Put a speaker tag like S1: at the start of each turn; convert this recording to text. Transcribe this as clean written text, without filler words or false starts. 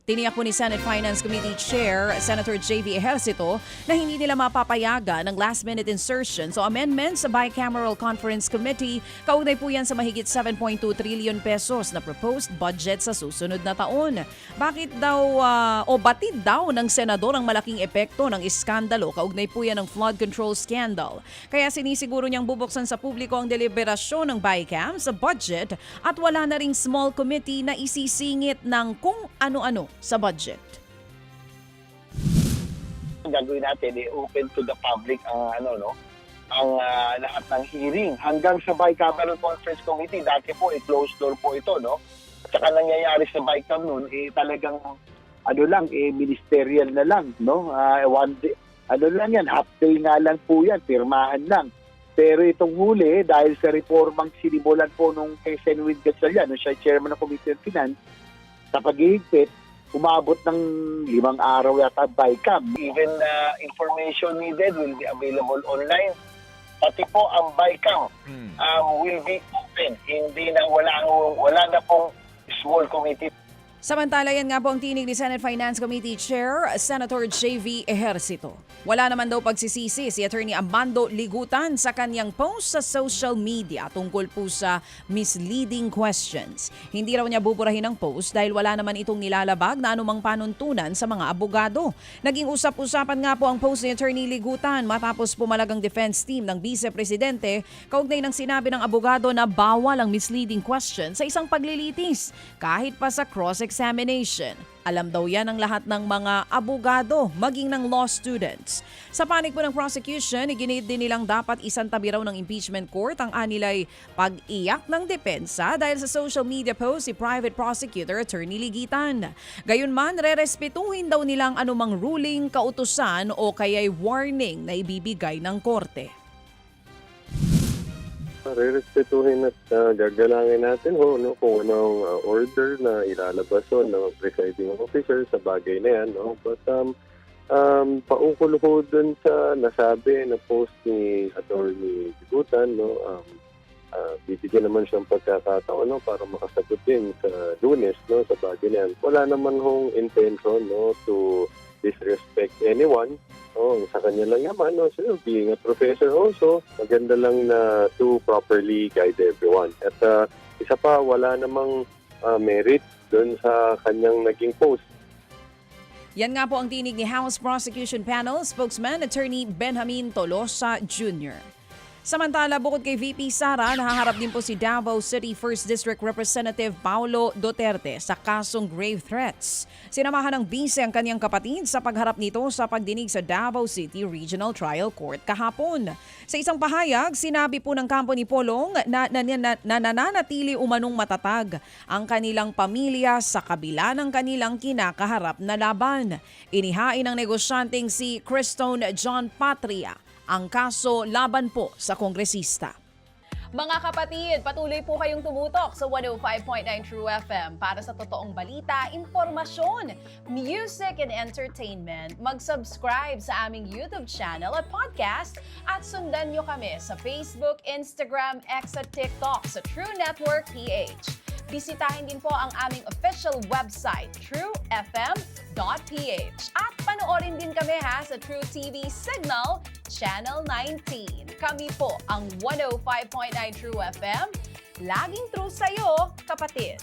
S1: Tiniyak po ni Senate Finance Committee Chair Senator J.V. Ejercito na hindi nila mapapayagan ng last-minute insertions o amendments sa Bicameral Conference Committee. Kaugnay po yan sa mahigit 7.2 trillion pesos na proposed budget sa susunod na taon. Bakit daw o batid daw ng senador ang malaking epekto ng iskandalo? Kaugnay po yan ng flood control scandal. Kaya sinisiguro niyang bubuksan sa publiko ang deliberasyon ng Bicam sa budget at wala na ring small committee na isisingit ng kung ano-ano sa budget.
S2: Ang gagawin natin open to the public ang lahat ng hearing hanggang sa Bicameral Conference Committee. Dati po closed door po ito, no? At saka nangyayari sa Bicam noon talagang ministerial na lang, no? One day, lang yan, half day nga lang po yan, pirmahan lang. Pero itong huli dahil sa reformang sinimulan po nung kay Senwin Gatchalian, no, siya chairman ng Committee on Finance, sa paghihigpit, umabot ng 5 araw yata Bicam. Even information needed will be available online. Pati po ang Bicam will be open. Hindi na wala na pong small committee.
S1: Samantala yan nga po ang tinig ni Senate Finance Committee Chair Senator J.V. Ejercito. Wala naman daw pagsisisi si Attorney Amando Ligutan sa kanyang post sa social media tungkol po sa misleading questions. Hindi raw niya buburahin ang post dahil wala naman itong nilalabag na anumang panuntunan sa mga abogado. Naging usap-usapan nga po ang post ni Attorney Ligutan matapos pumalagang defense team ng Vice Presidente kaugnay ng sinabi ng abogado na bawal ang misleading question sa isang paglilitis kahit pa sa cross-examination. Alam daw yan ng lahat ng mga abogado, maging ng law students. Sa panig po ng prosecution, iginit din nilang dapat isantabi raw ng impeachment court ang anilay pag-iyak ng depensa dahil sa social media post si Private Prosecutor Attorney Ligitan. Gayunman, rerespetuhin daw nilang anumang ruling, kautusan o kaya'y warning na ibibigay ng korte.
S3: Rerespetuhin at gagalangin natin kung anong order na ilalabas ng presiding officer sa bagay na yan. But paukol ko dun sa nasabi na post ni Attorney Ligutan, bibigyan naman siyang pagkakataon para makasagot din sa Lunes sa bagay na yan. Wala naman hong intention to disrespect anyone. Sa kanya lang naman, so being a professor also, maganda lang na to properly guide everyone. At isa pa, wala namang merit doon sa kanyang naging post.
S1: Yan nga po ang tinig ni House Prosecution Panel spokesman Attorney Benjamin Tolosa Jr. Samantala, bukod kay VP Sara, nahaharap din po si Davao City 1st District Representative Paulo Duterte sa kasong grave threats. Sinamahan ng bise ang kanyang kapatid sa pagharap nito sa pagdinig sa Davao City Regional Trial Court kahapon. Sa isang pahayag, sinabi po ng kampo ni Polong na nananatili umanong matatag ang kanilang pamilya sa kabila ng kanilang kinakaharap na laban. Inihain ng negosyanteng si Cristone John Patria ang kaso laban po sa kongresista.
S4: Mga kapatid, patuloy po kayong tumutok sa 105.9 True FM para sa totoong balita, impormasyon, music and entertainment. Mag-subscribe sa aming YouTube channel at podcast at sundan nyo kami sa Facebook, Instagram, X at TikTok sa True Network PH. Bisitahin din po ang aming official website, truefm.ph. At panoorin din kami sa True TV Signal, Channel 19. Kami po ang 105.9 True FM. Laging true sa'yo, kapatid.